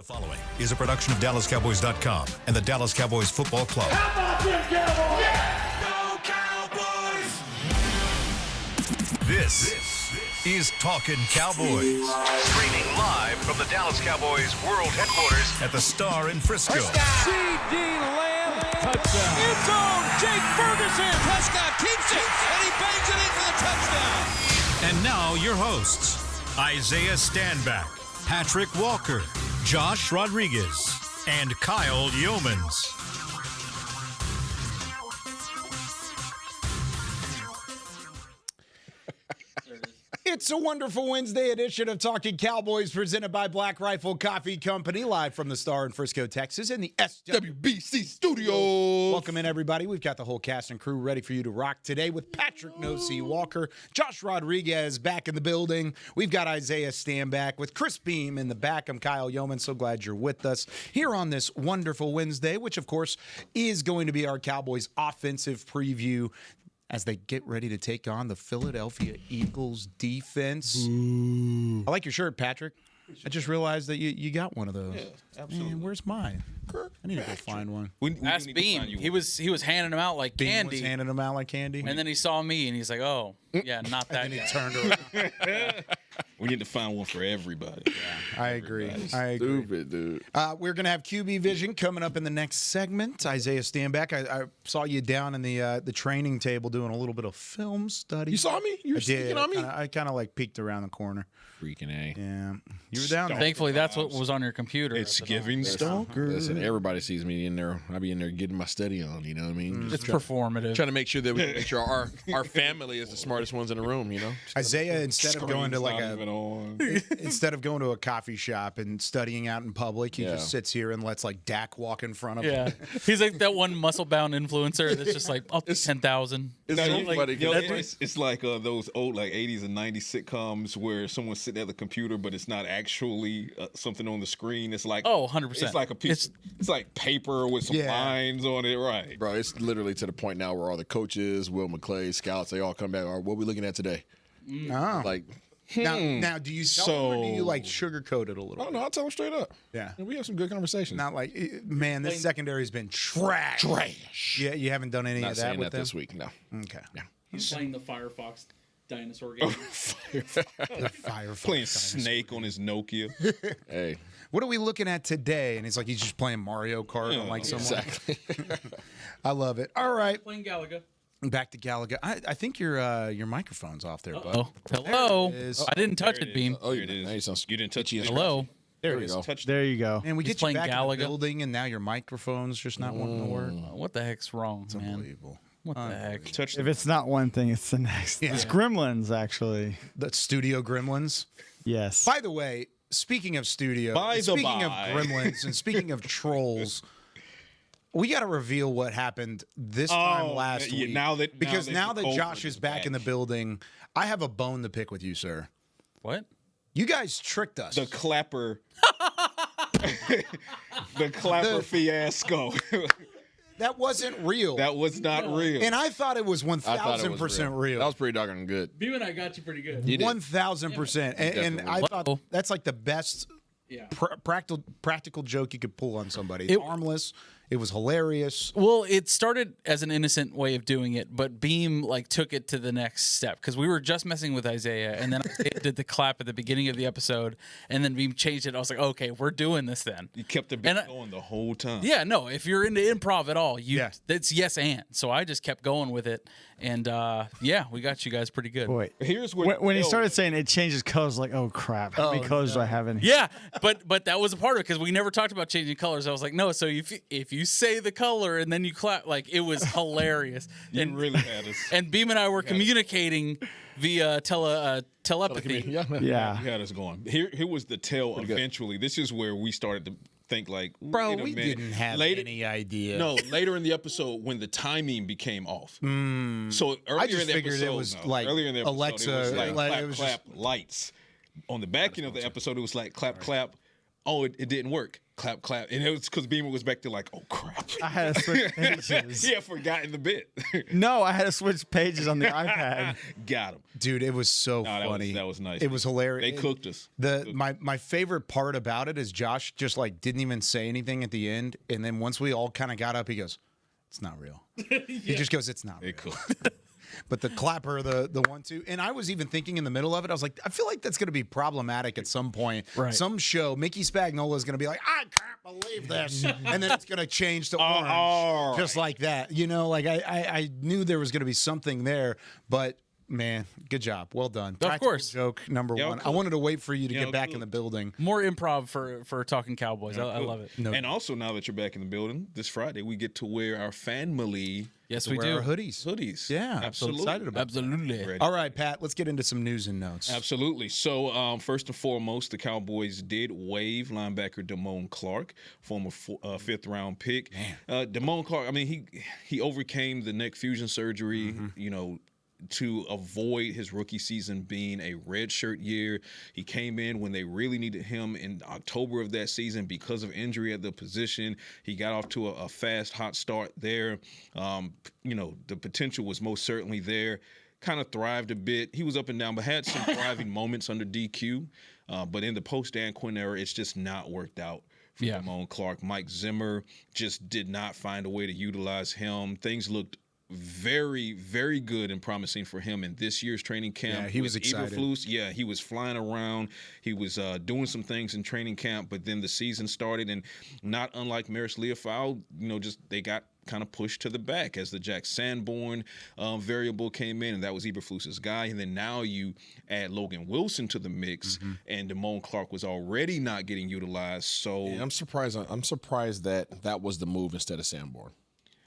The following is a production of DallasCowboys.com and the Dallas Cowboys Football Club. How about them Cowboys? Yeah! Go Cowboys! This is Talkin Cowboys. Streaming live from the Dallas Cowboys World Headquarters at the Star in Frisco. C.D. Lamb, touchdown. End zone, Jake Ferguson. Prescott keeps it, and he bangs it in for the touchdown. And now your hosts, Isaiah Stanback, Patrik Walker, Josh Rodriguez, and Kyle Youmans. It's a wonderful Wednesday edition of Talkin Cowboys presented by Black Rifle Coffee Company, live from the Star in Frisco, Texas, in the WBC Studios. Welcome in, everybody. We've got the whole cast and crew ready for you to rock today with Patrik "No C" Walker, Josh Rodriguez back in the building. We've got Isaiah Stanback with Chris Beam in the back. I'm Kyle Youmans. So glad you're with us here on this wonderful Wednesday, which, of course, is going to be our Cowboys offensive preview as they get ready to take on the Philadelphia Eagles defense. Ooh. I like your shirt, Patrik. I just realized that you got one of those. Yeah, absolutely. Man, where's mine? I need to go find one. Ask Beam. He was handing them out like Beam candy. was handing them out like candy. And then he saw me and he's like, "Oh, yeah, not that." And he guy. turned around. We need to find one for everybody. Yeah. I agree. Stupid, dude. We're going to have QB Vision coming up in the next segment. Isaiah Stanback, I saw you down in the training table doing a little bit of film study. You saw me? You were sneaking on me? I kind of like peeked around the corner. Freaking A. Yeah. You were down there. Thankfully, that's what was on your computer. It's giving stalker. Listen, everybody sees me in there. I be in there getting my study on, you know what I mean? It's performative. Trying to make sure that we make sure our family is the smartest ones in the room, you know? Isaiah, instead of going to like on. instead of going to a coffee shop and studying out in public, he Yeah. just sits here and lets like Dak walk in front of Yeah, him. he's like that one muscle-bound influencer that's just like, "I'll take 10,000." It's No, so you- funny. yo, 'cause it's like those old like 80s and 90s sitcoms where someone's sitting at the computer, but it's not actually something on the screen. It's like 100%. It's like a piece. It's like paper with some Yeah. lines on it, right? Bro, it's literally to the point now where all the coaches, Will McClay, scouts, they all come back. All right, what are we looking at today? Oh. Like, Now, do you tell them or do you like sugarcoat it a little Oh bit? no, I'll tell them straight up. Yeah. And we have some good conversations. Not like, man, this secondary's been trash. Trash. Yeah, you haven't done any Not of that saying with that them? this week. No. Okay. He's playing the Firefox dinosaur game. The Firefox Playing dinosaur. Snake on his Nokia. hey, What are we looking at today? And he's like, he's just playing Mario Kart on like someone. exactly. I love it. All right, Playing Galaga. back to Gallagher. I think your microphone's off there, bud. Oh, hello. There it is. I didn't touch it, Beam. Oh, There it is. now you sound You didn't touch it. Hello. There it is. Touch There you go. And we He's get you playing back in Gallagher. the building, and now your microphone's just not wanting to work. What the heck's wrong, man? Unbelievable. What the heck? touch If it's not one thing, it's the next. It's Gremlins, actually. The studio gremlins. Yes. By the way, speaking of studio, By the speaking of by. gremlins, and speaking of trolls, we got to reveal what happened this time last yeah, week. now that now the that Josh culprit is back in the building, I have a bone to pick with you, sir. What? You guys tricked us. the clapper, the clapper fiasco. That wasn't real. That was not real. And I thought it was I thought it was 1,000% real. That was pretty doggone good. Beam and I got you pretty good. You did. 1,000%. And I thought Whoa. that's like the best Yeah. practical joke you could pull on somebody. It- It's harmless. It was hilarious. Well, it started as an innocent way of doing it, but Beam like took it to the next step because we were just messing with Isaiah, and then Isaiah did the clap at the beginning of the episode, and then Beam changed it. I was like, okay, we're doing this then. You kept the And bit going the whole time. Yeah, no, if you're into improv at all, Yeah. it's yes and. So I just kept going with it, and yeah, we got you guys pretty good. Boy. Here's where When he Bill- started saying it changes colors, like, oh crap, how many colors do I have in here? Yeah, but that was a part of it because we never talked about changing colors. I was like, no, so if you say the color and then you clap, like it was hilarious. you really had us. And Beam and I were communicating via telepathy. Yeah. You had us going. Here was the tell. Eventually, this is where we started to think like, Bro, wait a we minute. didn't have Later- any idea. No, later in the episode when the timing became off. So earlier just in the figured it episode, was no, like earlier in the episode, Alexa, it was like like, clap, it was clap, just- lights. On the back end of the episode, it was like clap, clap. Oh, it didn't work. clap, clap. And it was because Beamer was back there like, oh, crap. I had to switch pages. He had forgotten the bit. No, I had to switch pages on the iPad. Got him. Dude, it was so funny. That was nice. It was hilarious. They cooked us. My favorite part about it is Josh just like didn't even say anything at the end, and then once we all kind of got up, he goes, "It's not real." He just goes, "It's not real." They cooked. But the clapper, the 1-2, and I was even thinking in the middle of it, I was like, I feel like that's going to be problematic at some point. Right. Some show, Mickey Spagnola is going to be like, I can't believe this, and then it's going to change to orange, just like that. You know, like I knew there was going to be something there, but. Man, good job. Well done. Of course. Joke number one. I wanted to wait for you to get back in the building. More improv for Talkin Cowboys. I love it. No. And also, now that you're back in the building, this Friday, we get to wear our family Yes, we do. Our hoodies. Yeah, I'm so excited about Absolutely. Ready. All right, Pat, let's get into some news and notes. Absolutely. So, first and foremost, the Cowboys did waive linebacker Damone Clark, former fifth-round pick. Damone Clark, I mean, he overcame the neck fusion surgery, you know, to avoid his rookie season being a redshirt year. He came in when they really needed him in October of that season because of injury at the position. He got off to a fast, hot start there. You know, the potential was most certainly there. Kind of thrived a bit. He was up and down, but had some thriving moments under DQ. But in the post-Dan Quinn era, it's just not worked out for Damone Clark. Mike Zimmer just did not find a way to utilize him. Things looked very, very good and promising for him in this year's training camp. Yeah, he was excited. Yeah, he was flying around. He was doing some things in training camp, but then the season started, and not unlike Maris Leofau, you know, just they got kind of pushed to the back as the Jack Sanborn variable came in, and that was Eberflus's guy. And then now you add Logan Wilson to the mix, and Damone Clark was already not getting utilized. So I'm surprised that was the move instead of Sanborn.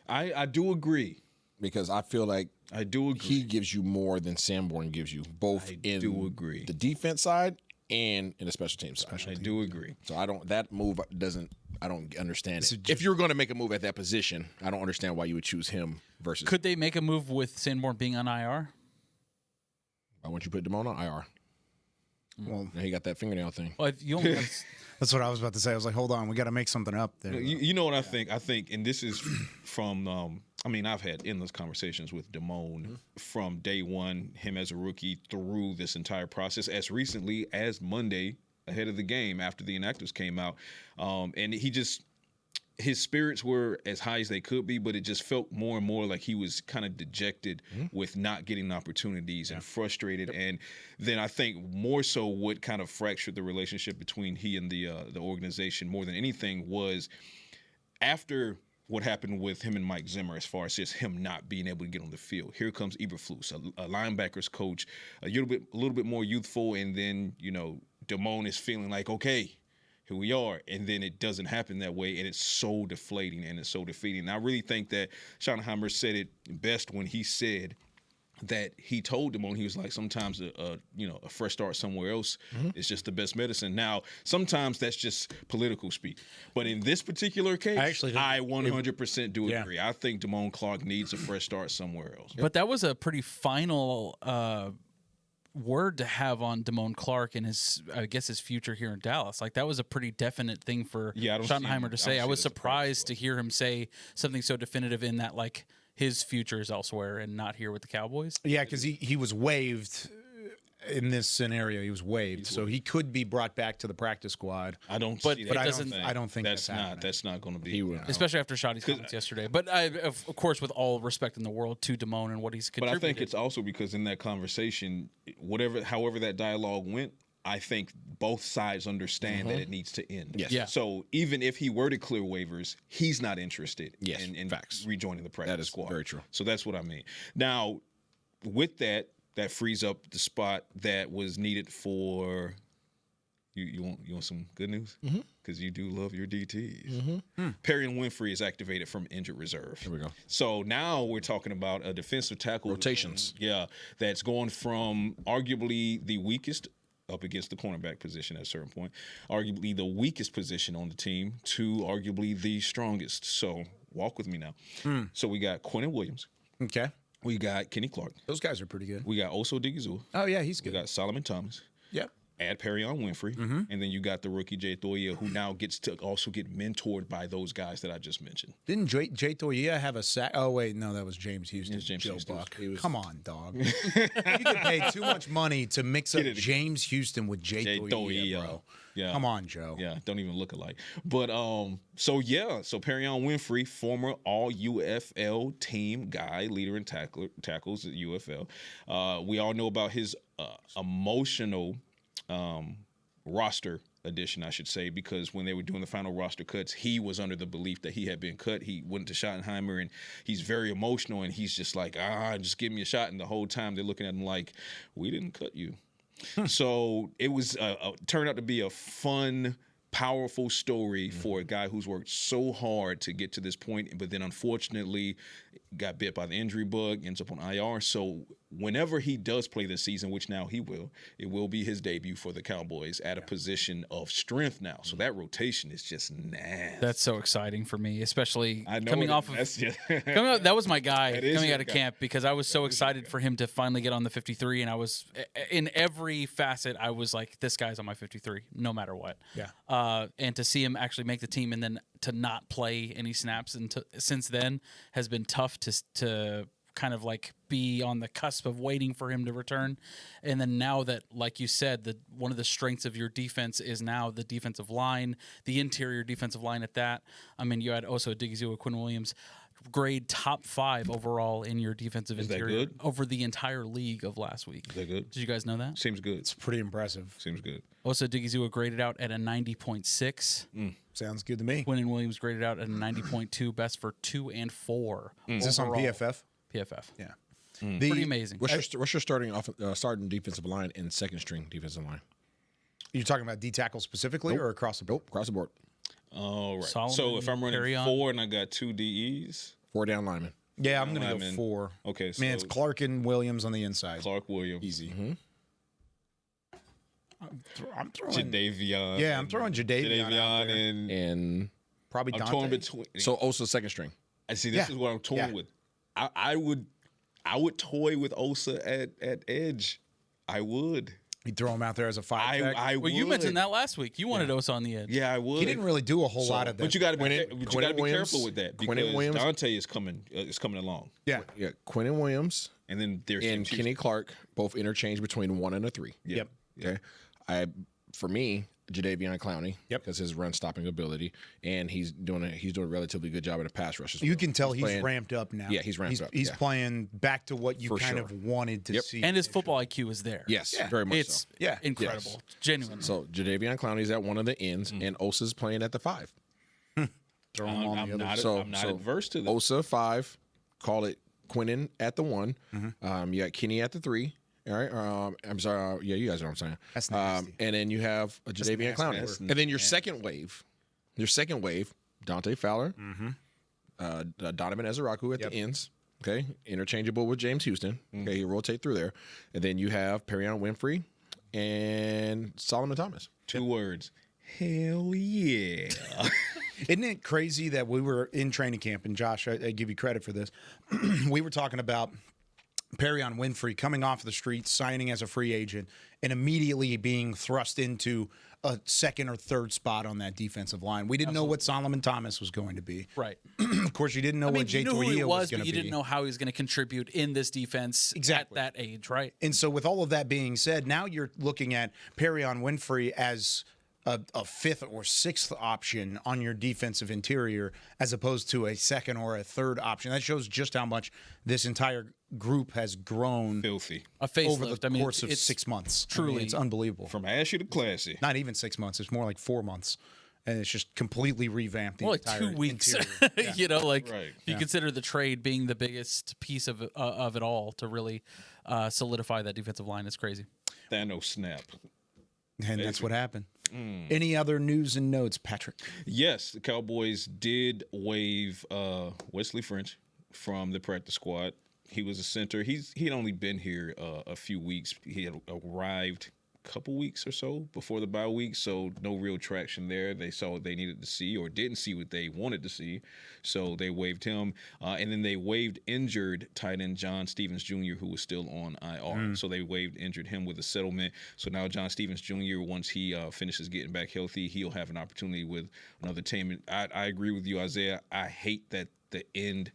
I do agree. Because I feel like I do agree. he gives you more than Sanborn gives you, both in the defense side and in the special teams side. I do agree. So I don't understand it. If you're going to make a move at that position, I don't understand why you would choose him versus. Could they make a move with Sanborn being on IR? Why wouldn't you put Damone on IR? Well, now he got that fingernail thing. Well, if you only that's what I was about to say. I was like, hold on, we got to make something up there. You know what I think? I think, and this is from, I mean, I've had endless conversations with Damone from day one, him as a rookie through this entire process, as recently as Monday, ahead of the game after the inactives came out. And his spirits were as high as they could be, but it just felt more and more like he was kind of dejected with not getting opportunities and frustrated. And then I think more so what kind of fractured the relationship between he and the organization more than anything was after what happened with him and Mike Zimmer as far as just him not being able to get on the field. Here comes Eberflus, a linebackers coach, a little bit more youthful, and then, you know, Damone is feeling like, okay, here we are, and then it doesn't happen that way, and it's so deflating and it's so defeating. And I really think that Schottenheimer said it best when he said that he told Damone, he was like, sometimes a fresh start somewhere else is just the best medicine. Now, sometimes that's just political speak, but in this particular case, I 100% do agree. I think Damone Clark needs a fresh start somewhere else. But that was a pretty final word to have on Damone Clark and his future here in Dallas. Like, that was a pretty definite thing for Schottenheimer to say. I was surprised to hear him say something so definitive in that, like, his future is elsewhere and not here with the Cowboys. Yeah, because he was waived in this scenario. He was waived, so he could be brought back to the practice squad. I don't think that's not going to be. Especially after Shotty's comments yesterday. But of course, with all respect in the world to Damone and what he's contributed. But I think it's also because in that conversation, however that dialogue went, I think both sides understand that it needs to end. Yes. Yeah. So even if he were to clear waivers, he's not interested in rejoining the practice squad. That is very true. So that's what I mean. Now, with that frees up the spot that was needed for you want some good news? Because you do love your DTs. Perry and Winfrey is activated from injured reserve. Here we go. So now we're talking about a defensive tackle rotations. That's going from arguably the weakest up against the cornerback position at a certain point, arguably the weakest position on the team, to arguably the strongest. So walk with me now. So we got Quinnen Williams. Okay. We got Kenny Clark. Those guys are pretty good. We got Oso Digizua. Oh, yeah, he's good. We got Solomon Thomas. Yep. add Perion Winfrey, and then you got the rookie Jay Thoia, who now gets to also get mentored by those guys that I just mentioned. Didn't Jay Thoia have a sack? Oh, wait, no, that was James Houston. It was James Joe Houston. Buck. He was- Come on, dog. You get paid too much money to mix up James Houston with Jay Thoia, bro. Yeah. Come on, Joe. Yeah, don't even look alike. But so Perion Winfrey, former All UFL team guy, leader in tackles at UFL. We all know about his emotional roster addition, I should say, because when they were doing the final roster cuts, he was under the belief that he had been cut. He went to Schottenheimer, and he's very emotional, and he's just like, just give me a shot. And the whole time they're looking at him like, we didn't cut you. So it was turned out to be a fun, powerful story for a guy who's worked so hard to get to this point, but then unfortunately got bit by the injury bug, ends up on IR. So whenever he does play this season, which now he will, it will be his debut for the Cowboys at a position of strength now. So that rotation is just nasty. That's so exciting for me, especially I know coming it- off of that's just- that was my guy That is coming your out of guy. camp, because I was so excited for him to finally get on the 53, and I was in every facet I was like, this guy's on my 53 no matter what. Yeah. And to see him actually make the team and then to not play any snaps since then has been tough to kind of like be on the cusp of waiting for him to return. And then now that, like you said, one of the strengths of your defense is now the defensive line, the interior defensive line at that. I mean, you had also Digizua, Quinn Williams, grade top 5 overall in your defensive Is that interior good? over the entire league of last week. Is that good? Did you guys know that? Seems good. It's pretty impressive. Seems good. Also, Digizua graded out at a 90.6. Sounds good to me. Quinn Williams graded out at a 90.2, best for 2 and 4. Is this on overall. PFF? PFF. Yeah. Pretty amazing. What's your starting defensive line and second string defensive line? You're talking about D tackle specifically or across the board? Nope, across the board. All right. Solomon, So if I'm running Perion. 4 and I got 2 DEs, 4 down linemen. Yeah, I'm going to go Lineman. 4. Okay, Man, it's so- Clark and Williams on the inside. Clark Williams, Easy. I'm throwing. Jadavion. Yeah, I'm throwing Jadavion out there. And Probably I'm Dante. torn between. so Osa second string. I see. This Yeah. is what I'm torn Yeah. with. I would toy with Osa at edge. I would. You throw him out there as a 5 tech. I Well, would. you mentioned that last week. You wanted Osa on the edge. Yeah, I would. He didn't really do a whole lot of that. But you got to be, Quinnen Williams- careful with that Quinnen because Williams- Dante is coming along, Yeah. Yeah, Quinn Williams and then there's and James Kenny Clark both interchange between 1 and a 3. Yep. Okay. For me, Jadeveon Clowney, Yep. because his run stopping ability, and he's doing a relatively good job at a pass rush as well. You can tell he's playing- ramped up now. Yeah, he's ramped up, He's yeah. playing back to what you For kind sure. of wanted to Yep. see. And his football IQ is there. Yes, very much It's so. Yeah. incredible. Genuinely. So Jadeveon Clowney's at one of the ends, and Osa's playing at the 5. Throw him on I'm the other. not, So I'm not adverse to that. Osa 5, call it Quinnen at the 1. Mm-hmm. You got Kenny at the 3. All right. I'm sorry. Yeah, you guys know what I'm saying. That's nasty. And then you have a Jadeveon Clowney. That's And then your second wave, Dante Fowler, Donovan Ezeraku at the ends. Okay. Interchangeable with James Houston. Okay. You rotate through there. And then you have Perion Winfrey and Solomon Thomas. 2 words. Hell yeah. Isn't it crazy that we were in training camp, and Josh, I give you credit for this. We were talking about Perion Winfrey coming off the street, signing as a free agent, and immediately being thrust into a second or third spot on that defensive line. We didn't know what Solomon Thomas was going to be. right. Of course, you didn't know what Jay you knew who he Toia was, going but to you be. didn't know how he was going to contribute in this defense Exactly. at that age, right? And so, with all of that being said, now you're looking at Perion Winfrey as a fifth or sixth option on your defensive interior, as opposed to a second or a third option. That shows just how much this entire group has grown Filthy. A facelift. over the I mean, course of it's 6 months. truly- it's unbelievable. From ashy to classy. Not even 6 months; it's more like 4 months, and it's just completely revamped. The Well, like entire 2 weeks. interior. You know, like Right. if you consider the trade being the biggest piece of it all to really solidify that defensive line. It's crazy. Thanos snap. And that's what happened. Any other news and notes, Patrick? Yes, the Cowboys did waive Wesley French from the practice squad. He was a center. He'd only been here a few weeks. He had arrived couple weeks or so before the bye week, so no real traction there. They saw what they needed to see or didn't see what they wanted to see, so they waived him. And then they waived injured tight end John Stevens Jr., who was still on IR. So they waived injured him with a settlement. So now John Stevens Jr., once he finishes getting back healthy, he'll have an opportunity with another team. I agree with you, Isaiah. I hate that the end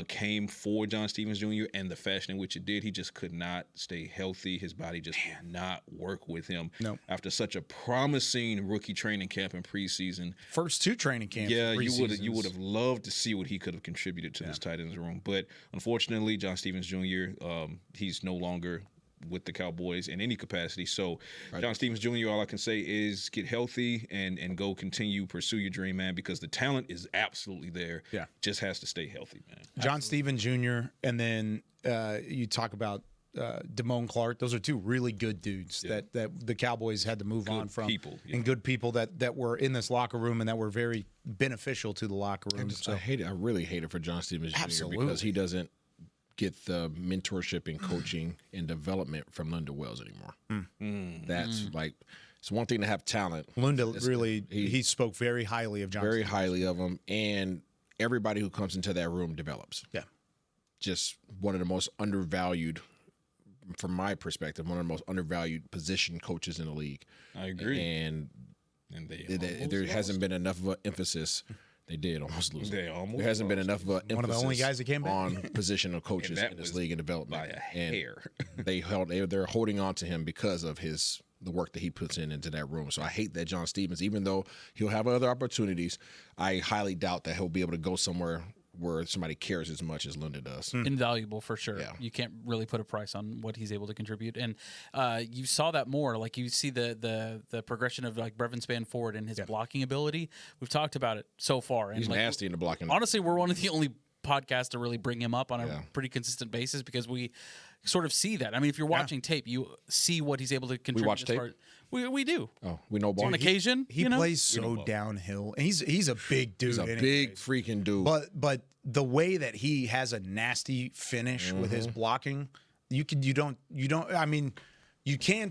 came for John Stevens Jr. and the fashion in which it did. He just could not stay healthy. His body just did not work with him after such a promising rookie training camp and preseason. First 2 training camps. Yeah, you would have loved to see what he could have contributed to this tight end's room. But unfortunately, John Stevens Jr., he's no longer with the Cowboys in any capacity. So John Stevens Jr., all I can say is get healthy and go pursue your dream, man, because the talent is absolutely there. Yeah. Just has to stay healthy, man. John Stevens Jr., and then you talk about Damone Clark. Those are 2 really good dudes that the Cowboys had to move on from. And good people that were in this locker room and that were very beneficial to the locker room. I really hate it for John Stevens Jr. because he doesn't get the mentorship and coaching and development from Lunda Wells anymore. That's like, it's one thing to have talent. Lunda he spoke very highly of John. Very highly of him, and everybody who comes into that room develops. Yeah. Just one of the most undervalued, from my perspective, one of the most undervalued position coaches in the league. I agree. And there hasn't been enough of an emphasis. They did almost lose. There hasn't been enough of an emphasis one of the only guys that came back on position of coaches in this league and development. By a hair. They're holding on to him because of the work that he puts into that room. So I hate that John Stevens, even though he'll have other opportunities, I highly doubt that he'll be able to go somewhere where somebody cares as much as Lunda does. Invaluable for sure. Yeah. You can't really put a price on what he's able to contribute. And you saw that more. Like you see the progression of like Brevin Spanford and his blocking ability. We've talked about it so far. And he's nasty in the blocking. Honestly, we're one of the only podcasts to really bring him up on a pretty consistent basis because we sort of see that. I mean, if you're watching tape, you see what he's able to contribute. We watch tape? We do. Oh, we know ball. On occasion. He plays so downhill. And he's a big dude. He's a big freaking dude. But the way that he has a nasty finish with his blocking, you can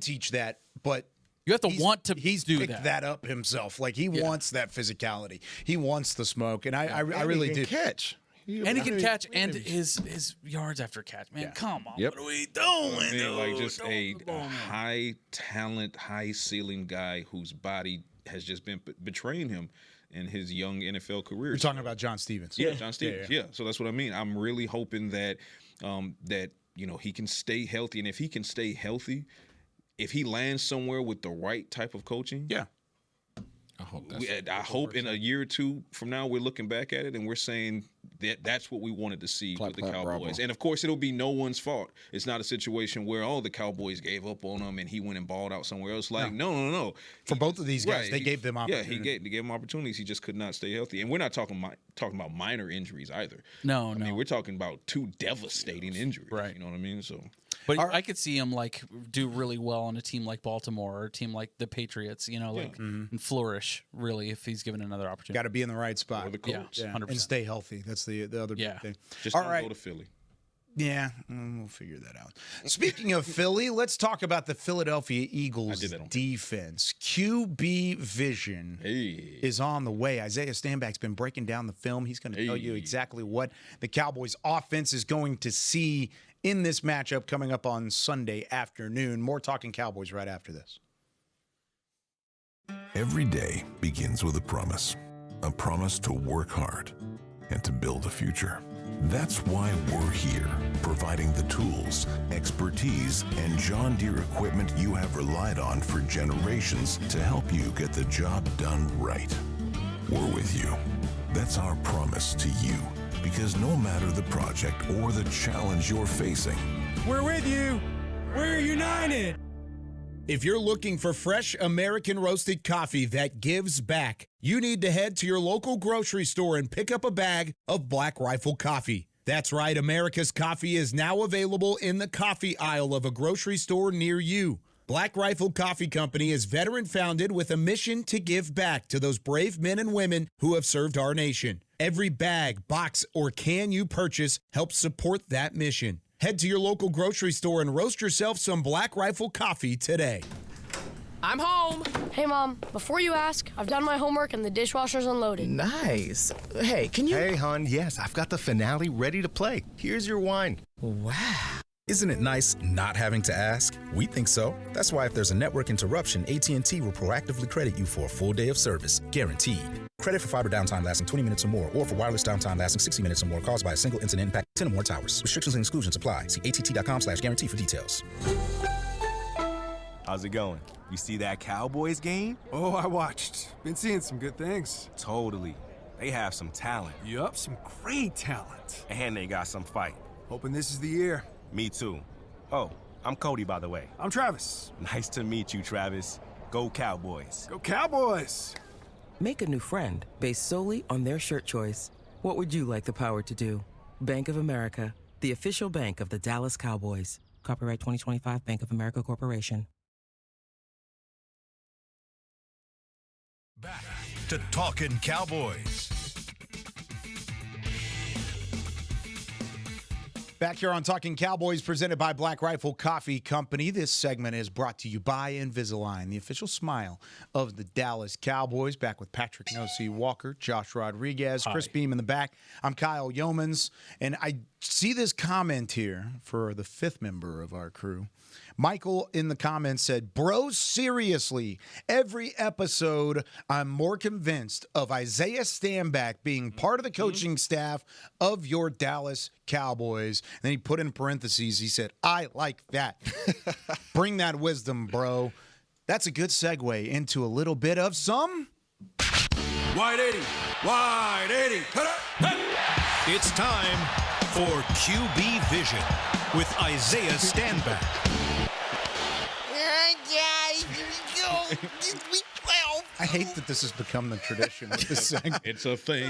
teach that, but you have to want to he's do picked that up himself. Like he wants that physicality. He wants the smoke. And I really do catch. And he can catch, and his yards after catch. Man, come on. What are we doing? Like just a high talent, high ceiling guy whose body has just been betraying him in his young NFL career. You're talking about John Stevens. Yeah, John Stevens. Yeah. So that's what I mean. I'm really hoping that he can stay healthy, and if he can stay healthy, if he lands somewhere with the right type of coaching, I hope in a year or 2 from now we're looking back at it and we're saying that's what we wanted to see with the Cowboys. Bravo. And of course, it'll be no one's fault. It's not a situation where the Cowboys gave up on him and he went and balled out somewhere else. Like no. For both of these guys, they gave them opportunities. Yeah, they gave him opportunities. He just could not stay healthy. And we're not talking about minor injuries either. No. I mean, we're talking about 2 devastating injuries. Right. You know what I mean? So. But I could see him like do really well on a team like Baltimore or a team like the Patriots, and flourish really if he's given another opportunity. Got to be in the right spot. Or the Colts. Yeah, 100%. And stay healthy. That's the other big thing. Just don't go to Philly. Yeah, we'll figure that out. Speaking of Philly, let's talk about the Philadelphia Eagles defense. QB Vision is on the way. Isaiah Stanback's been breaking down the film. He's going to tell you exactly what the Cowboys offense is going to see in this matchup coming up on Sunday afternoon. More Talking Cowboys right after this. Every day begins with a promise to work hard and to build a future. That's why we're here, providing the tools, expertise, and John Deere equipment you have relied on for generations to help you get the job done right. We're with you. That's our promise to you, because no matter the project or the challenge you're facing, we're with you. We're united. If you're looking for fresh American roasted coffee that gives back, you need to head to your local grocery store and pick up a bag of Black Rifle coffee. That's right, America's coffee is now available in the coffee aisle of a grocery store near you. Black Rifle Coffee Company is veteran-founded with a mission to give back to those brave men and women who have served our nation. Every bag, box, or can you purchase helps support that mission. Head to your local grocery store and roast yourself some Black Rifle coffee today. I'm home. Hey, Mom, before you ask, I've done my homework and the dishwasher's unloaded. Nice. Hey, can you... Hey, hon, yes, I've got the finale ready to play. Here's your wine. Wow. Isn't it nice not having to ask? We think so. That's why if there's a network interruption, AT&T will proactively credit you for a full day of service, guaranteed. Credit for fiber downtime lasting 20 minutes or more, or for wireless downtime lasting 60 minutes or more caused by a single incident impact 10 or more towers. Restrictions and exclusions apply. See att.com/guarantee for details. How's it going? You see that Cowboys game? Oh, I watched. Been seeing some good things. Totally. They have some talent. Yup, some great talent. And they got some fight. Hoping this is the year. Me too. Oh, I'm Cody, by the way. I'm Travis. Nice to meet you, Travis. Go Cowboys. Go Cowboys! Make a new friend based solely on their shirt choice. What would you like the power to do? Bank of America, the official bank of the Dallas Cowboys. Copyright 2025 Bank of America Corporation. Back to Talkin Cowboys. Back here on Talking Cowboys, presented by Black Rifle Coffee Company. This segment is brought to you by Invisalign, the official smile of the Dallas Cowboys. Back with Patrik Walker, Josh Rodriguez, Chris Beam in the back. I'm Kyle Youmans, and I see this comment here for the fifth member of our crew. Michael in the comments said, bro, seriously, every episode I'm more convinced of Isaiah Stanback being part of the coaching staff of your Dallas Cowboys. And then he put in parentheses, he said, I like that. Bring that wisdom, bro. That's a good segue into a little bit of some... Wide 80. Wide 80. It's time for QB Vision with Isaiah Stanback. I hate that this has become the tradition of this segment. It's a thing.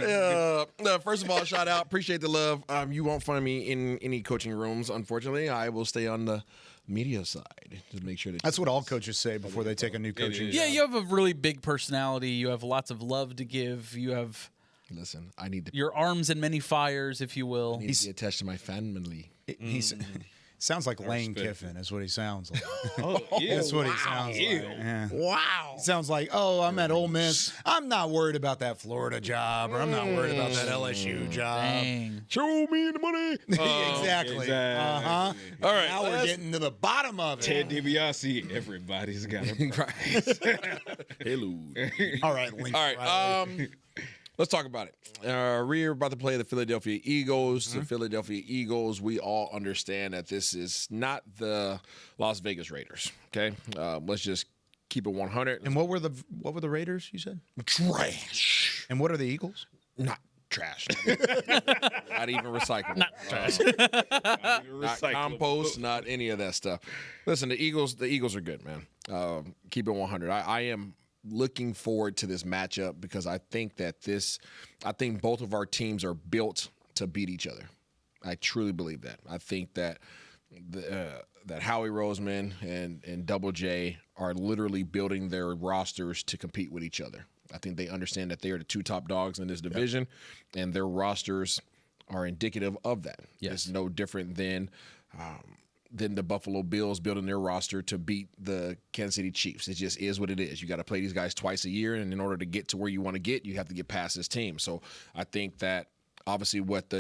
First of all, shout out. Appreciate the love. You won't find me in any coaching rooms, unfortunately. I will stay on the media side to make sure that that's what all coaches say before they take a new coaching job. Yeah, you have a really big personality. You have lots of love to give. You have... Listen, I need to... Your arms in many fires, if you will. I need to be attached to my family. He's... Sounds like Lane Kiffin is what he sounds like. Oh, yeah. That's what he sounds like. Yeah. Wow. He sounds like, oh, I'm at Ole Miss. I'm not worried about that Florida job, or I'm not worried about that LSU job. Dang. Show me the money. Exactly. Uh-huh. All right. Now we're getting to the bottom of it. Ted DiBiase, everybody's got a price. Hello. All right, Link. All right. Let's talk about it. We're about to play the Philadelphia Eagles. The Philadelphia Eagles, we all understand that this is not the Las Vegas Raiders. Okay? Let's just keep it 100. And what were the Raiders, you said? Trash. And what are the Eagles? Not trash. Not even recyclable. Not trash. Not compost, not any of that stuff. Listen, the Eagles are good, man. Keep it 100. I am looking forward to this matchup because I think both of our teams are built to beat each other. I truly believe that. I think that that Howie Roseman and Double J are literally building their rosters to compete with each other. I think they understand that they are the two top dogs in this division, and their rosters are indicative of that. Yes. It's no different than the Buffalo Bills building their roster to beat the Kansas City Chiefs. It just is what it is. You got to play these guys twice a year, and in order to get to where you want to get, you have to get past this team. So I think that obviously what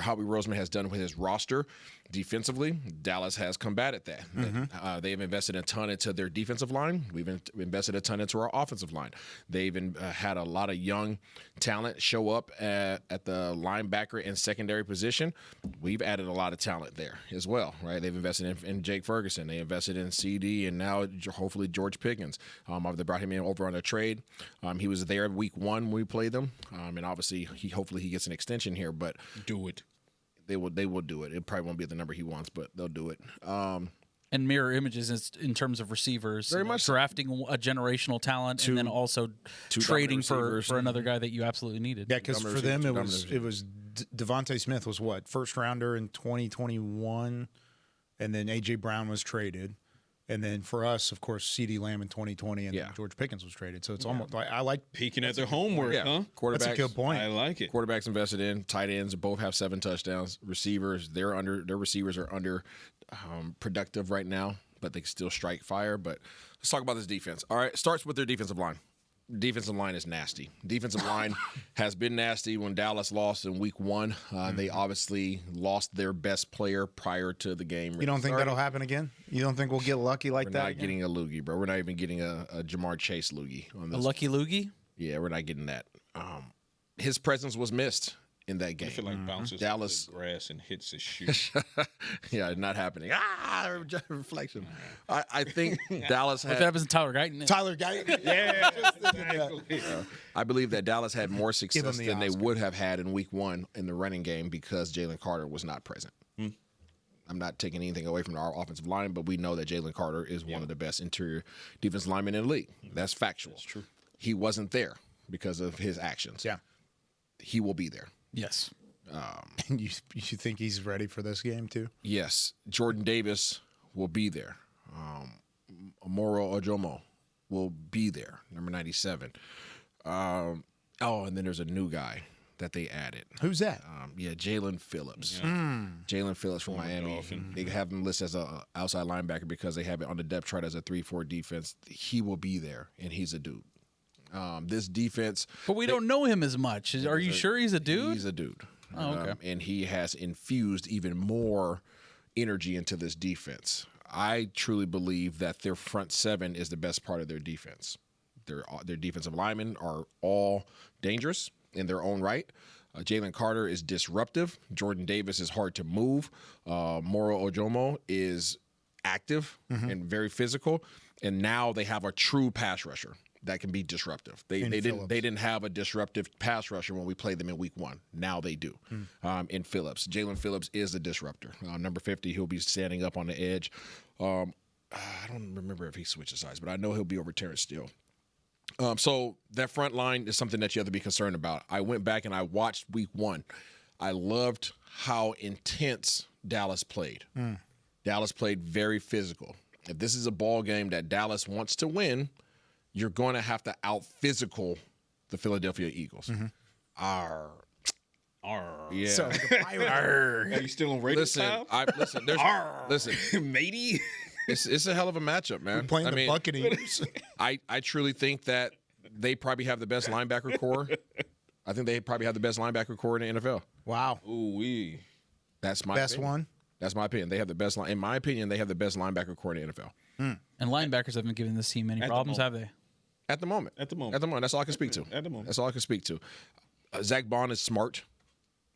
Howie Roseman has done with his roster defensively, Dallas has combated that. They've invested a ton into their defensive line. We've invested a ton into our offensive line. They've had a lot of young talent show up at the linebacker and secondary position. We've added a lot of talent there as well, right? They've invested in Jake Ferguson. They invested in CD and now hopefully George Pickens. They brought him in over on a trade. He was there week 1 when we played them. And obviously hopefully he gets an extension here, but do it. They will do it. It probably won't be at the number he wants, but they'll do it. And mirror images in terms of receivers. Very much drafting a generational talent and then also trading for another guy that you absolutely needed. Yeah, because for them it was Devontae Smith was what? First rounder in 2021, and then A.J. Brown was traded. And then for us, of course, C.D. Lamb in 2020 and George Pickens was traded. So it's almost like I like peeking at their homework, huh? Quarterbacks, that's a good point. I like it. Quarterbacks invested in, tight ends both have 7 touchdowns. Receivers, their receivers are under productive right now. but they can still strike fire. But let's talk about this defense. All right, starts with their defensive line. Defensive line is nasty. Defensive line has been nasty. When Dallas lost in week 1, they obviously lost their best player prior to the game. You don't think that'll happen again? You don't think we'll get lucky like We're that? not getting a loogie, bro. We're not even getting a Jamar Chase loogie on this. A lucky loogie? Yeah, we're not getting that. His presence was missed in that game. I feel like bounces Dallas off the grass and hits his shoe. Yeah, not happening. Reflection. I think Dallas had. What happens to Tyler Guyton? Tyler Guyton? Yeah. I believe that Dallas had more success the than they Oscar. would have had in week 1 in the running game because Jalen Carter was not present. I'm not taking anything away from our offensive line, but we know that Jalen Carter is one of the best interior defensive linemen in the league. That's factual. That's true. He wasn't there because of his actions. Yeah. He will be there. Yes. You think he's ready for this game, too? Yes. Jordan Davis will be there. Moro Ojomo will be there, number 97. And then there's a new guy that they added. Who's that? Jalen Phillips. Jalen Phillips from Miami. Dolphin. They have him listed as an outside linebacker because they have it on the depth chart as a 3-4 defense. He will be there, and he's a dude. This defense. But we don't know him as much. Are you sure he's a dude? He's a dude. Oh, okay. And he has infused even more energy into this defense. I truly believe that their front 7 is the best part of their defense. Their defensive linemen are all dangerous in their own right. Jalen Carter is disruptive. Jordan Davis is hard to move. Moro Ojomo is active and very physical. And now they have a true pass rusher that can be disruptive. They didn't have a disruptive pass rusher when we played them in week 1. Now they do. In Phillips, Jalen Phillips is a disruptor. Number 50, he'll be standing up on the edge. I don't remember if he switches sides, but I know he'll be over Terrence Steele. So that front line is something that you have to be concerned about. I went back and I watched week 1. I loved how intense Dallas played. Dallas played very physical. If this is a ball game that Dallas wants to win, you're going to have to out-physical the Philadelphia Eagles. Arr. Yeah. So, like a pirate. Are you still on radio Listen, time? listen, matey. It's a hell of a matchup, man. We're playing the Buccaneers. I truly think that they probably have the best linebacker core. I think they probably have the best linebacker core in the NFL. Wow. Ooh-wee. That's my Best opinion. one? That's my opinion. They have the best line. In my opinion, they have the best linebacker core in the NFL. And linebackers haven't given this team any problems, have they? At the moment. At the moment. At the moment. That's all I can speak to. At the moment. That's all I can speak to. Zach Bond is smart.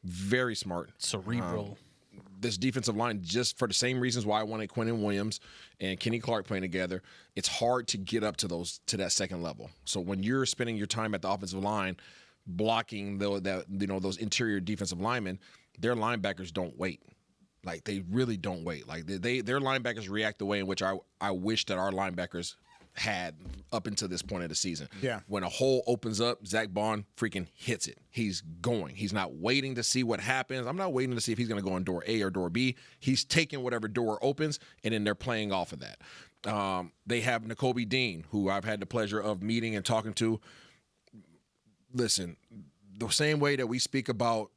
Very smart. Cerebral. This defensive line, just for the same reasons why I wanted Quentin Williams and Kenny Clark playing together, it's hard to get up to that second level. So when you're spending your time at the offensive line blocking those interior defensive linemen, their linebackers don't wait. Like, they really don't wait. Like, their linebackers react the way in which I wish that our linebackers had up until this point of the season. Yeah. When a hole opens up, Zach Bond freaking hits it. He's going. He's not waiting to see what happens. I'm not waiting to see if he's going to go in door A or door B. He's taking whatever door opens, and then they're playing off of that. They have Nakobe Dean, who I've had the pleasure of meeting and talking to. Listen, the same way that we speak about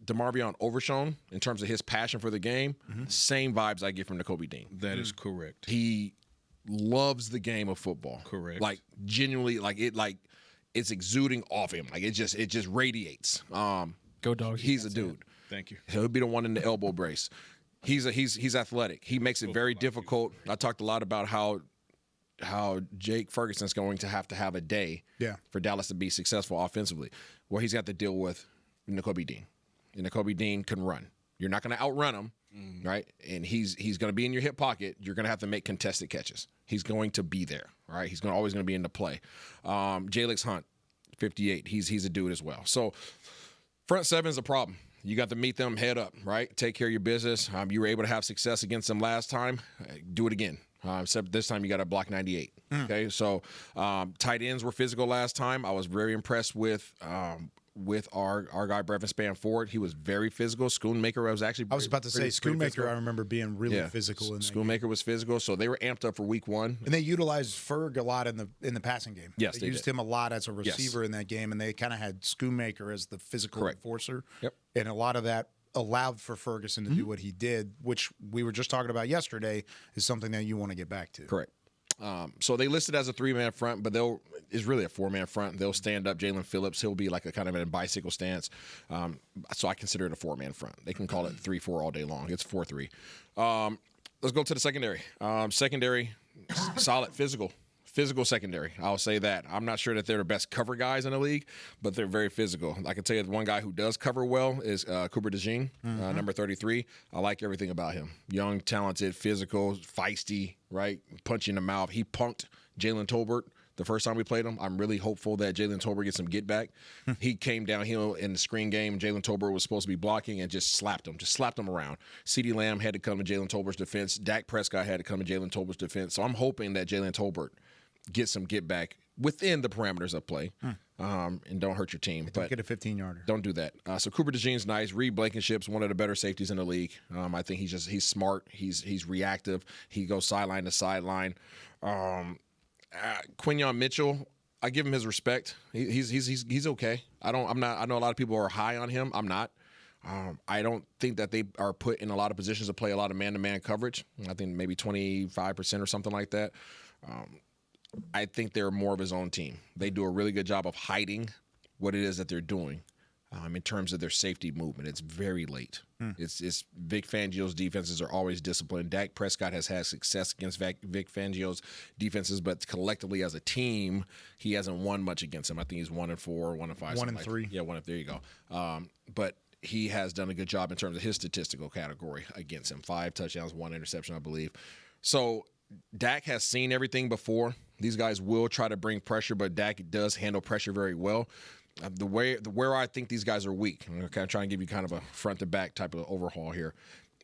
DeMarvion Overshown in terms of his passion for the game, same vibes I get from Nakobe Dean. That is correct. He loves the game of football. Correct. Like, genuinely, it's exuding off him. Like, it just radiates. Go Dogs. He's a dude. Thank you. He'll be the one in the elbow brace. He's athletic. He makes it very difficult. I talked a lot about how Jake Ferguson's going to have a day for Dallas to be successful offensively. Well, he's got to deal with Nakobe Dean. And Nakobe Dean can run. You're not going to outrun him, right? And he's going to be in your hip pocket. You're going to have to make contested catches. He's going to be there, right? He's always going to be in the play. Jalix Hunt, 58. He's a dude as well. So front 7 is a problem. You got to meet them head up, right? Take care of your business. You were able to have success against them last time. Do it again. Except this time you got to block 98. Okay, so tight ends were physical last time. I was very impressed with our guy Brevin Spanford. He was very physical. Schoonmaker was actually. I was about to say Schoonmaker. I remember being really physical. In that Schoonmaker was physical, so they were amped up for week 1. And they utilized Ferg a lot in the passing game. Yes, they used him a lot as a receiver in that game, and they kind of had Schoonmaker as the physical enforcer. Yep. And a lot of that allowed for Ferguson to do what he did, which we were just talking about yesterday, is something that you want to get back to. Correct. So they listed as a 3-man front, but it's really a 4-man front. They'll stand up Jalen Phillips. He'll be like a kind of in a bicycle stance. So I consider it a 4-man front. They can call it 3-4 all day long. It's 4-3. Let's go to the secondary. Secondary, solid, physical secondary. I'll say that. I'm not sure that they're the best cover guys in the league, but they're very physical. I can tell you one guy who does cover well is Cooper DeJean, number 33. I like everything about him. Young, talented, physical, feisty, right? Punch in the mouth. He punked Jalen Tolbert the first time we played him. I'm really hopeful that Jalen Tolbert gets some get back. He came downhill in the screen game. Jalen Tolbert was supposed to be blocking and just slapped him around. CeeDee Lamb had to come to Jalen Tolbert's defense. Dak Prescott had to come to Jalen Tolbert's defense. So I'm hoping that Jalen Tolbert get some get back within the parameters of play, and don't hurt your team. Don't get a 15-yarder. Don't do that. So Cooper DeJean's nice. Reed Blankenship's one of the better safeties in the league. I think he's smart. He's reactive. He goes sideline to sideline. Quinyon Mitchell, I give him his respect. He's okay. I know a lot of people are high on him. I'm not. I don't think that they are put in a lot of positions to play a lot of man-to-man coverage. I think maybe 25% or something like that. I think they're more of his own team. They do a really good job of hiding what it is that they're doing in terms of their safety movement. It's very late. It's Vic Fangio's defenses are always disciplined. Dak Prescott has had success against Vic Fangio's defenses, but collectively as a team, he hasn't won much against them. I think he's 1-4, 1-5, 1-3. Yeah, there you go. But he has done a good job in terms of his statistical category against him. 5 touchdowns, 1 interception, I believe. So Dak has seen everything before. These guys will try to bring pressure, but Dak does handle pressure very well. Where I think these guys are weak, okay, I'm trying to give you kind of a front to back type of overhaul here.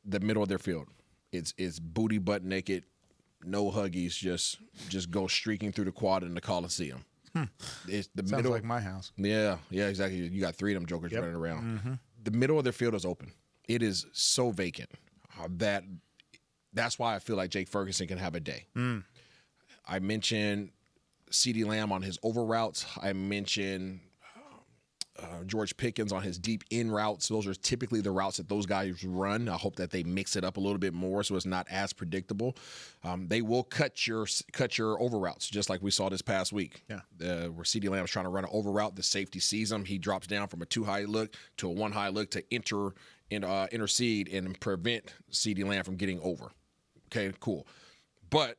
The middle of their field, it's booty butt naked, no huggies, just go streaking through the quad in the Coliseum. It's the Sounds middle, like my house. Yeah, exactly. You got 3 of them jokers running around. The middle of their field is open. It is so vacant that's why I feel like Jake Ferguson can have a day. I mentioned CeeDee Lamb on his over routes. I mentioned George Pickens on his deep in routes. Those are typically the routes that those guys run. I hope that they mix it up a little bit more so it's not as predictable. They will cut your over routes, just like we saw this past week. Yeah. Where CeeDee Lamb is trying to run an over route. The safety sees him. He drops down from a 2-high look to a 1-high look to intercede and prevent CeeDee Lamb from getting over. Okay, cool. But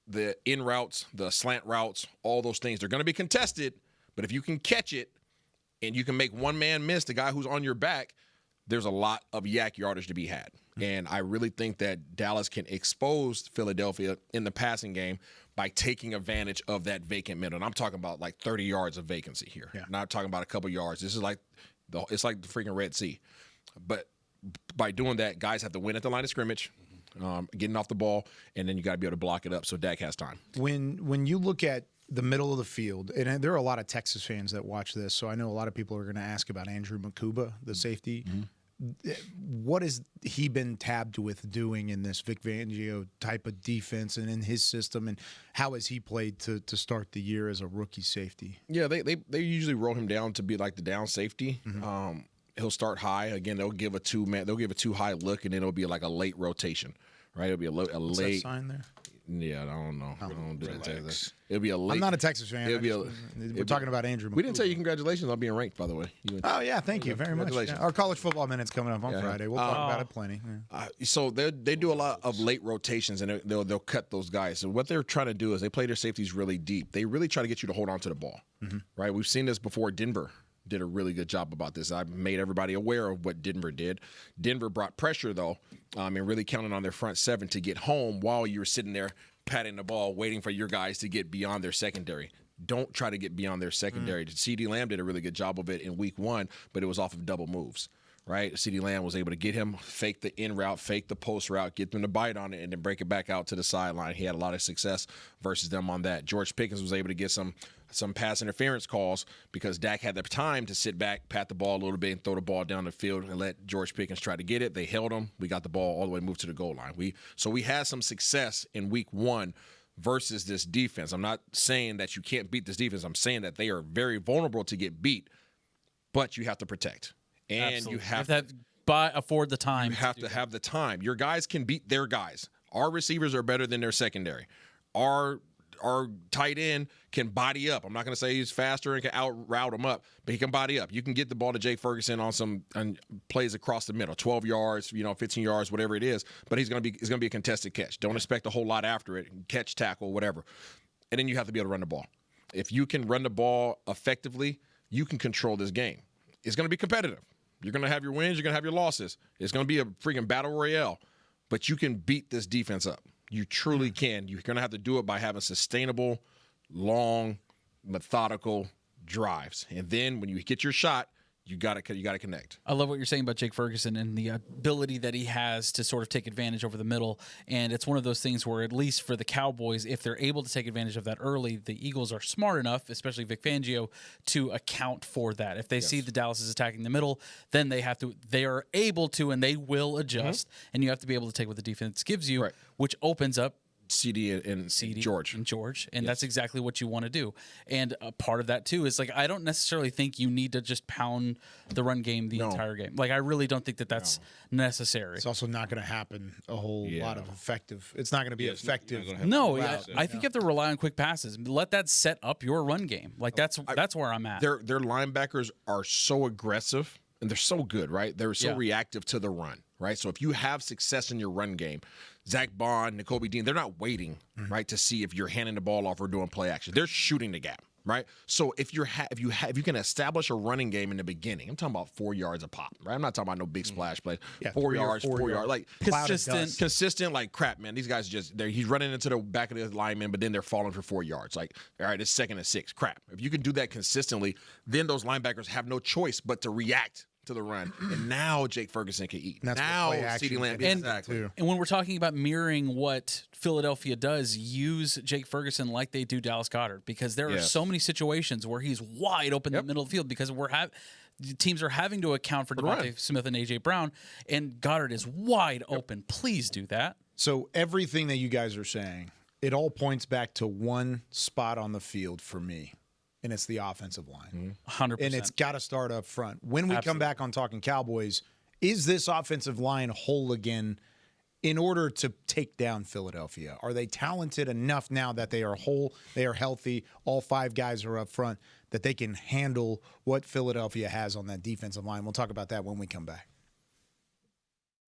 the in routes, the slant routes, all those things, they're going to be contested. But if you can catch it and you can make one man miss, the guy who's on your back, there's a lot of yak yardage to be had. And I really think that Dallas can expose Philadelphia in the passing game by taking advantage of that vacant middle. And I'm talking about like 30 yards of vacancy here. Yeah. Not talking about a couple yards. This is it's like the freaking Red Sea. But by doing that, guys have to win at the line of scrimmage. Getting off the ball, and then you got to be able to block it up so Dak has time. When you look at the middle of the field, and there are a lot of Texas fans that watch this, so I know a lot of people are going to ask about Andrew Makuba, the safety. What has he been tabbed with doing in this Vic Fangio type of defense and in his system, and how has he played to start the year as a rookie safety? Yeah, they usually roll him down to be like the down safety. He'll start high. Again, they'll give a 2-high look, and then it'll be like a late rotation, right? It'll be a late. What's that sign there? Yeah, I don't know. I don't do that. It'll be a late. I'm not a Texas fan. We're talking about Andrew Makuba. We didn't tell you congratulations on being ranked, by the way. Oh, yeah, thank you very much. Yeah. Our college football minute's coming up on Friday. We'll talk about it plenty. Yeah. So they do a lot of late rotations, and they'll cut those guys. So what they're trying to do is they play their safeties really deep. They really try to get you to hold on to the ball, right? We've seen this before. Denver did a really good job about this. I made everybody aware of what Denver did. Denver brought pressure, though, and really counted on their front 7 to get home while you were sitting there patting the ball, waiting for your guys to get beyond their secondary. Don't try to get beyond their secondary. CeeDee Lamb did a really good job of it in week 1, but it was off of double moves, right? CeeDee Lamb was able to get him, fake the in route, fake the post route, get them to bite on it, and then break it back out to the sideline. He had a lot of success versus them on that. George Pickens was able to get some pass interference calls because Dak had the time to sit back, pat the ball a little bit, and throw the ball down the field and let George Pickens try to get it. They held him. We got the ball all the way moved to the goal line. We had some success in week 1 versus this defense. I'm not saying that you can't beat this defense. I'm saying that they are very vulnerable to get beat, but you have to protect. And Absolutely. you have that afford the time. You have to have the time. Your guys can beat their guys. Our receivers are better than their secondary. Our tight end can body up. I'm not going to say he's faster and can out-route him up, but he can body up. You can get the ball to Jake Ferguson on some plays across the middle, 12 yards, 15 yards, whatever it is, but it's going to be a contested catch. Don't expect a whole lot after it, catch, tackle, whatever. And then you have to be able to run the ball. If you can run the ball effectively, you can control this game. It's going to be competitive. You're going to have your wins, you're going to have your losses. It's going to be a freaking battle royale, but you can beat this defense up. You truly can. You're going to have to do it by having sustainable, long, methodical drives. And then when you get your shot, you got to connect. I love what you're saying about Jake Ferguson and the ability that he has to sort of take advantage over the middle. And it's one of those things where, at least for the Cowboys, if they're able to take advantage of that early, the Eagles are smart enough, especially Vic Fangio, to account for that. If they see the Dallas is attacking the middle, then they are able to, and they will adjust. And you have to be able to take what the defense gives you, which opens up CD and George. And that's exactly what you want to do. And a part of that, too, is like, I don't necessarily think you need to just pound the run game the entire game. Like, I really don't think that that's necessary. It's also not going to happen a whole lot of effective. It's not going to be effective. No, I think you have to rely on quick passes. Let that set up your run game. Like, that's where I'm at. Their linebackers are so aggressive, and they're so good, right? They're so reactive to the run, right? So if you have success in your run game, Zach Bond, Nakobe Dean, they're not waiting, right, to see if you're handing the ball off or doing play action. They're shooting the gap, right? So if you can establish a running game in the beginning, I'm talking about 4 yards a pop, right? I'm not talking about no big splash play. 4 yards, 4 yards, like consistent. Like crap, man. These guys he's running into the back of the lineman, but then they're falling for 4 yards. Like, all right, it's 2nd and 6. Crap. If you can do that consistently, then those linebackers have no choice but to react to the run. And now Jake Ferguson can eat. Now CeeDee Lamb. Exactly. And when we're talking about mirroring what Philadelphia does, use Jake Ferguson like they do Dallas Goedert, because there are so many situations where he's wide open in the middle of the field because teams are having to account for Devontae Smith and A.J. Brown, and Goddard is wide open. Please do that. So everything that you guys are saying, it all points back to one spot on the field for me. And it's the offensive line. 100%. And it's got to start up front. When we come back on Talking Cowboys, is this offensive line whole again in order to take down Philadelphia? Are they talented enough now that they are whole, they are healthy, all 5 guys are up front, that they can handle what Philadelphia has on that defensive line? We'll talk about that when we come back.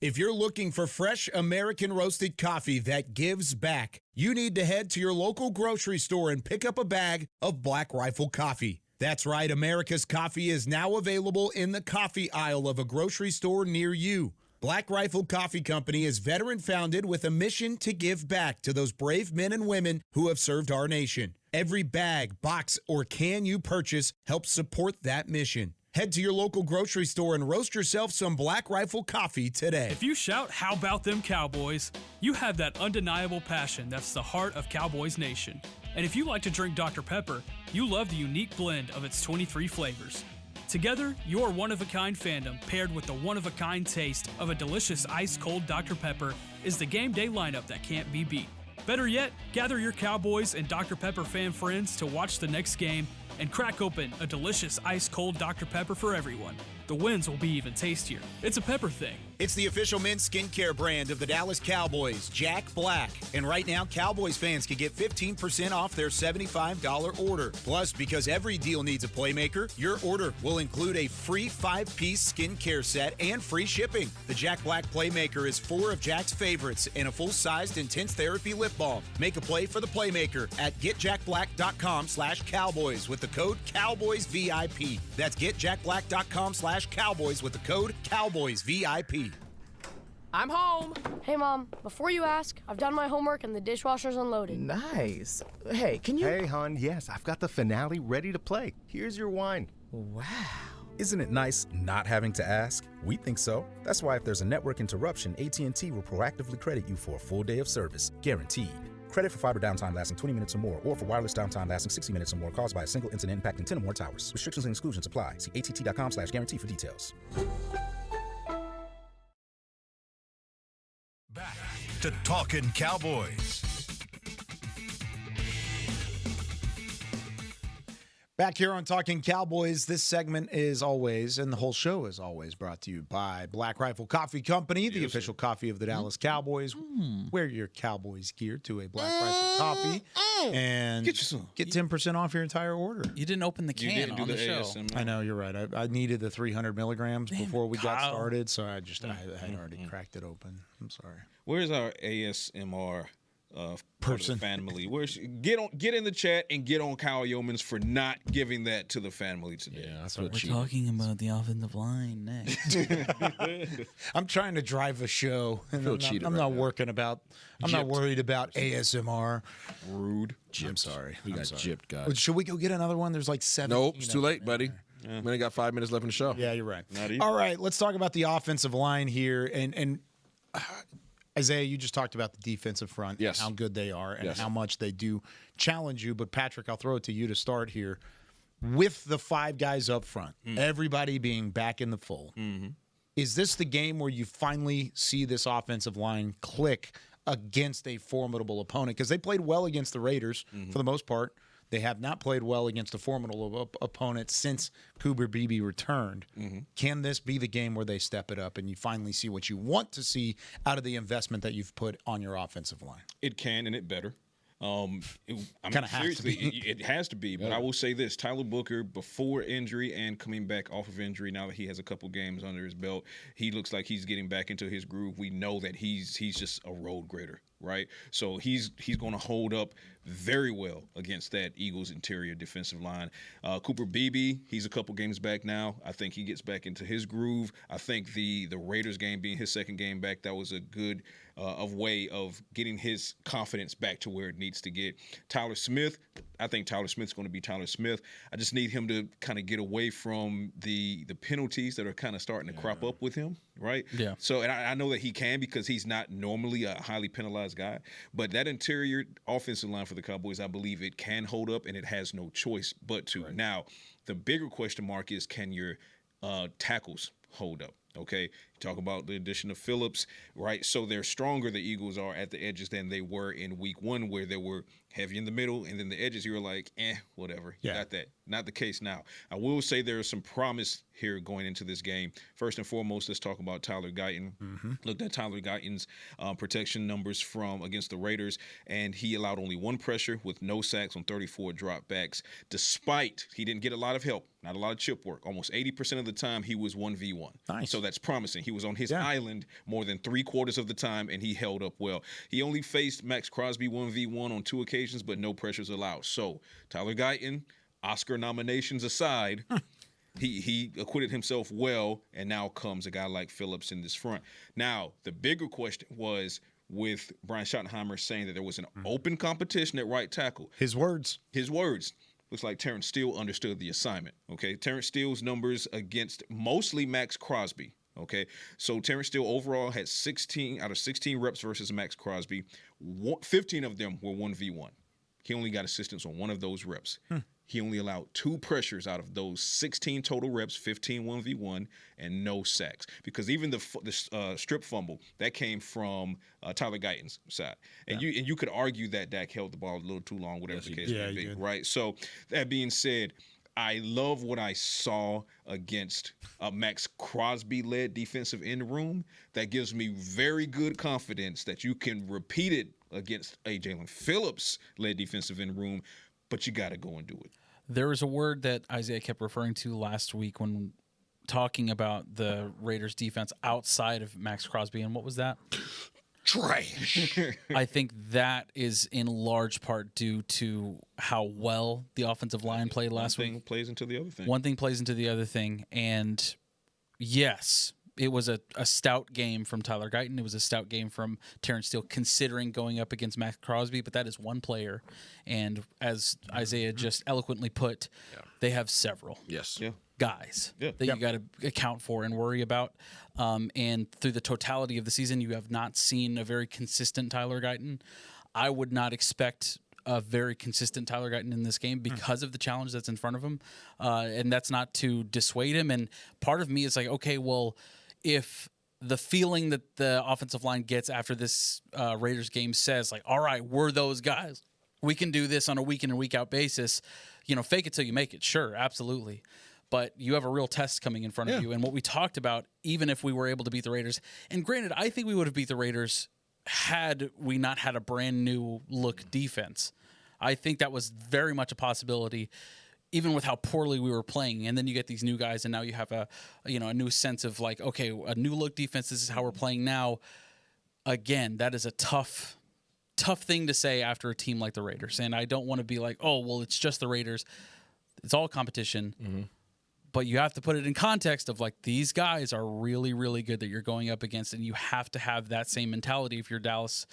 If you're looking for fresh American roasted coffee that gives back, you need to head to your local grocery store and pick up a bag of Black Rifle coffee. That's right, America's coffee is now available in the coffee aisle of a grocery store near you. Black Rifle Coffee Company is veteran-founded with a mission to give back to those brave men and women who have served our nation. Every bag, box, or can you purchase helps support that mission. Head to your local grocery store and roast yourself some Black Rifle coffee today. If you shout, "How about them Cowboys?" you have that undeniable passion that's the heart of Cowboys Nation. And if you like to drink Dr. Pepper, you love the unique blend of its 23 flavors. Together, your one-of-a-kind fandom paired with the one-of-a-kind taste of a delicious ice-cold Dr. Pepper is the game day lineup that can't be beat. Better yet, gather your Cowboys and Dr. Pepper fan friends to watch the next game and crack open a delicious ice-cold Dr. Pepper for everyone. The wins will be even tastier. It's a pepper thing. It's the official men's skincare brand of the Dallas Cowboys, Jack Black. And right now, Cowboys fans can get 15% off their $75 order. Plus, because every deal needs a playmaker, your order will include a free 5-piece skincare set and free shipping. The Jack Black Playmaker is 4 of Jack's favorites and a full-sized intense therapy lip balm. Make a play for the Playmaker at getjackblack.com/Cowboys with the code CowboysVIP. That's getjackblack.com/Cowboys with the code CowboysVIP. I'm home. Hey, Mom, before you ask, I've done my homework and the dishwasher's unloaded. Nice. Hey, can you... Hey, hon, yes, I've got the finale ready to play. Here's your wine. Wow. Isn't it nice not having to ask? We think so. That's why if there's a network interruption, AT&T will proactively credit you for a full day of service, guaranteed. Credit for fiber downtime lasting 20 minutes or more, or for wireless downtime lasting 60 minutes or more caused by a single incident impacting 10 or more towers. Restrictions and exclusions apply. See att.com/guarantee for details. Back to Talkin Cowboys. Back here on Talking Cowboys, this segment is always, and the whole show is always, brought to you by Black Rifle Coffee Company, the official coffee of the Dallas Cowboys. Wear your Cowboys gear to a Black Rifle Coffee and get 10% off your entire order. You didn't open the can on the show. I know, you're right. I needed the 300 milligrams before we got started, so I had already cracked it open. I'm sorry. Where's our ASMR person family? Get in the chat and get on Kyle Youmans for not giving that to the family today. Yeah, that's We're talking about the offensive line next. I'm trying to drive a show, and I'm not worried about ASMR. Rude. Gypped. I'm sorry. We got gypped, guys. Should we go get another one? There's like 7. Nope, it's too late, buddy. We only got 5 minutes left in the show. Yeah, you're right. All right, let's talk about the offensive line here. And Isaiah, you just talked about the defensive front, yes, how good they are, and yes, how much they do challenge you. But Patrick, I'll throw it to you to start here. With the 5 guys up front, everybody being back in the fold, is this the game where you finally see this offensive line click against a formidable opponent? Because they played well against the Raiders for the most part. They have not played well against a formidable opponent since Cooper Beebe returned. Can this be the game where they step it up and you finally see what you want to see out of the investment that you've put on your offensive line? It can, and it better. Seriously, it has to be. But I will say this: Tyler Booker, before injury and coming back off of injury, now that he has a couple games under his belt, he looks like he's getting back into his groove. We know that he's just a road grader, right? So he's going to hold up very well against that Eagles interior defensive line. Cooper Beebe, he's a couple games back now. I think he gets back into his groove. I think the Raiders game being his second game back, that was a good way of getting his confidence back to where it needs to get. Tyler Smith, I think Tyler Smith's going to be Tyler Smith. I just need him to kind of get away from the penalties that are kind of starting to crop up with him, right? Yeah. So, and I know that he can because he's not normally a highly penalized guy. But that interior offensive line for the Cowboys, I believe it can hold up, and it has no choice but to. Right. Now, the bigger question mark is, can your tackles hold up? Okay, talk about the addition of Phillips, right? So they're stronger, the Eagles are, at the edges than they were in week 1, where they were heavy in the middle, and then the edges, you were like, whatever. You got that. Not the case now. I will say there is some promise here going into this game. First and foremost, let's talk about Tyler Guyton. Looked at Tyler Guyton's protection numbers from against the Raiders, and he allowed only 1 pressure with no sacks on 34 dropbacks, despite he didn't get a lot of help, not a lot of chip work. Almost 80% of the time, he was 1v1. Nice. So that's promising. He was on his island more than 3/4 of the time, and he held up well. He only faced Max Crosby 1v1 on 2 occasions, but no pressures allowed. So Tyler Guyton, Oscar nominations aside, he acquitted himself well, and now comes a guy like Phillips in this front. Now, the bigger question was with Brian Schottenheimer saying that there was an open competition at right tackle. His words. Looks like Terrence Steele understood the assignment, okay? Terrence Steele's numbers against mostly Max Crosby, okay? So Terrence Steele overall had 16 out of 16 reps versus Max Crosby. 15 of them were 1v1. He only got assistance on 1 of those reps. He only allowed 2 pressures out of those 16 total reps, 15 1v1, and no sacks. Because even the strip fumble, that came from Tyler Guyton's side. And you could argue that Dak held the ball a little too long, whatever the case may be, right? So that being said, I love what I saw against Max Crosby-led defensive end room. That gives me very good confidence that you can repeat it against a Jalen Phillips-led defensive end room, but you got to go and do it. There was a word that Isaiah kept referring to last week when talking about the Raiders defense outside of Max Crosby, and what was that? Trash. I think that is in large part due to how well the offensive line played last week. One thing plays into the other thing. One thing plays into the other thing, and yes, it was a stout game from Tyler Guyton. It was a stout game from Terrence Steele, considering going up against Max Crosby, but that is one player. And as Isaiah just eloquently put, they have several guys that you got to account for and worry about. And through the totality of the season, you have not seen a very consistent Tyler Guyton. I would not expect a very consistent Tyler Guyton in this game because of the challenge that's in front of him. And that's not to dissuade him. And part of me is like, okay, well, if the feeling that the offensive line gets after this Raiders game says, like, all right, we're those guys, we can do this on a week in and week out basis. Fake it till you make it. Sure, absolutely. But you have a real test coming in front of you. And what we talked about, even if we were able to beat the Raiders, and granted, I think we would have beat the Raiders had we not had a brand new look defense. I think that was very much a possibility, even with how poorly we were playing. And then you get these new guys, and now you have a new sense of like, okay, a new look defense. This is how we're playing now. Again, that is a tough thing to say after a team like the Raiders. And I don't want to be like, oh, well, it's just the Raiders. It's all competition. Mm-hmm. But you have to put it in context of like, these guys are really, really good that you're going up against, and you have to have that same mentality if you're Dallas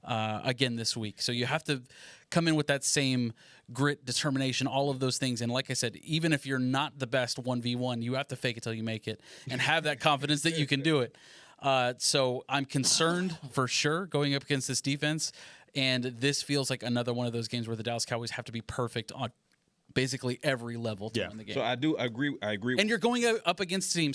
again this week. So you have to come in with that same grit, determination, all of those things. And like I said, even if you're not the best 1v1, you have to fake it till you make it and have that confidence that you can do it. So I'm concerned for sure going up against this defense. And this feels like another one of those games where the Dallas Cowboys have to be perfect on basically every level to win the game. So I agree. And you're going up against a team,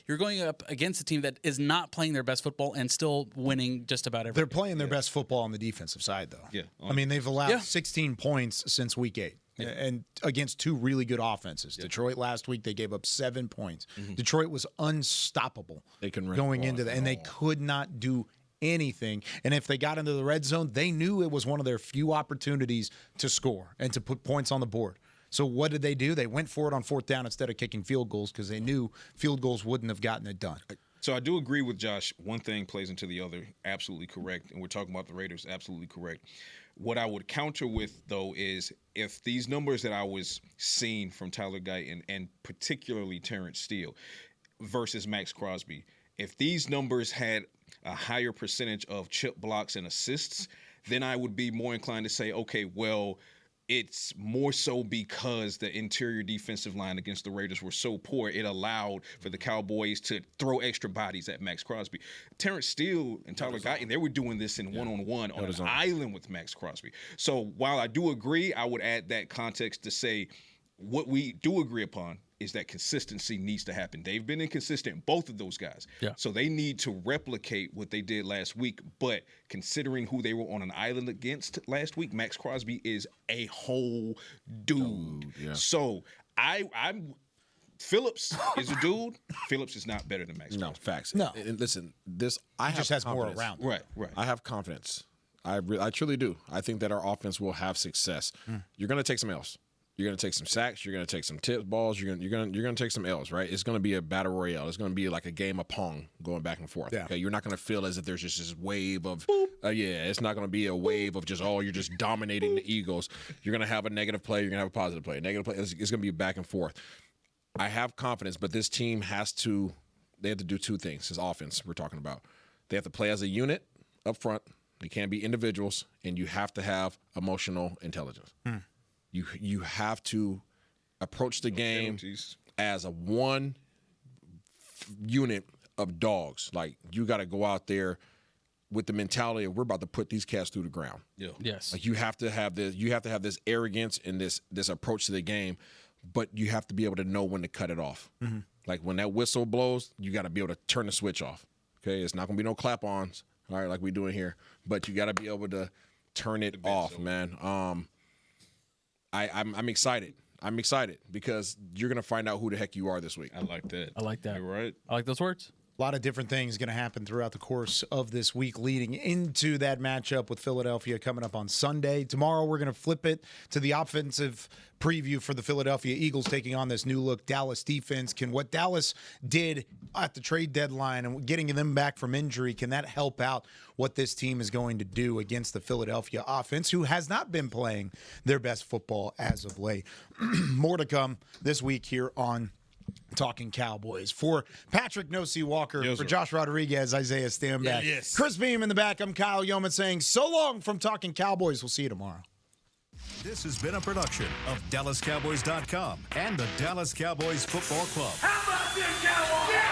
you're going up against a team that is not playing their best football and still winning just about everything. They're playing their best football on the defensive side, though. Yeah. I mean, they've allowed 16 points since week 8. Yeah. And against 2 really good offenses. Yeah. Detroit last week, they gave up 7 points. Mm-hmm. Detroit was unstoppable going into that, and they could not do anything. And if they got into the red zone, they knew it was one of their few opportunities to score and to put points on the board. So what did they do? They went for it on 4th down instead of kicking field goals because they knew field goals wouldn't have gotten it done. So I do agree with Josh. One thing plays into the other. Absolutely correct. And we're talking about the Raiders. Absolutely correct. What I would counter with, though, is if these numbers that I was seeing from Tyler Guyton and particularly Terrence Steele versus Max Crosby, if these numbers had a higher percentage of chip blocks and assists, then I would be more inclined to say, okay, well, it's more so because the interior defensive line against the Raiders were so poor, it allowed for the Cowboys to throw extra bodies at Max Crosby. Terrence Steele and Tyler Guyton, they were doing this in one-on-one on an island with Max Crosby. So while I do agree, I would add that context to say what we do agree upon is that consistency needs to happen. They've been inconsistent, both of those guys. Yeah. So they need to replicate what they did last week. But considering who they were on an island against last week, Max Crosby is a whole dude. Yeah. So I'm Phillips is a dude. Phillips is not better than Max Crosby. No, facts. No. And listen, he just has more around. Right. I have confidence. I truly do. I think that our offense will have success. You're going to take some L's. You're going to take some sacks. You're going to take some tip balls. You're going to take some L's, right? It's going to be a battle royale. It's going to be like a game of Pong going back and forth. Yeah. Okay, you're not going to feel as if there's just this wave of, it's not going to be a wave of just, you're just dominating the Eagles. You're going to have a negative play. You're going to have a positive play. Negative play. It's going to be back and forth. I have confidence, but this team they have to do 2 things. This offense we're talking about. They have to play as a unit up front. They can't be individuals, and you have to have emotional intelligence. You have to approach the game as a one unit of dogs. Like, you got to go out there with the mentality of we're about to put these cats through the ground. Yeah. Yes. Like, you have to have this arrogance and this approach to the game, but you have to be able to know when to cut it off. Mm-hmm. Like, when that whistle blows, you got to be able to turn the switch off. Okay, it's not going to be no clap-ons, all right, like we doing here, but you got to be able to turn it off, man. I'm excited. I'm excited because you're going to find out who the heck you are this week. I like that. You're right. I like those words. A lot of different things going to happen throughout the course of this week leading into that matchup with Philadelphia coming up on Sunday. Tomorrow, we're going to flip it to the offensive preview for the Philadelphia Eagles taking on this new-look Dallas defense. Can what Dallas did at the trade deadline and getting them back from injury, can that help out what this team is going to do against the Philadelphia offense, who has not been playing their best football as of late? More to come this week here on Talkin Cowboys. For Patrik Walker, for Josh Rodriguez, Isaiah Stanback, Chris Beam in the back, I'm Kyle Youmans saying so long from Talkin Cowboys. We'll see you tomorrow. This has been a production of DallasCowboys.com and the Dallas Cowboys Football Club. How about this, Cowboys?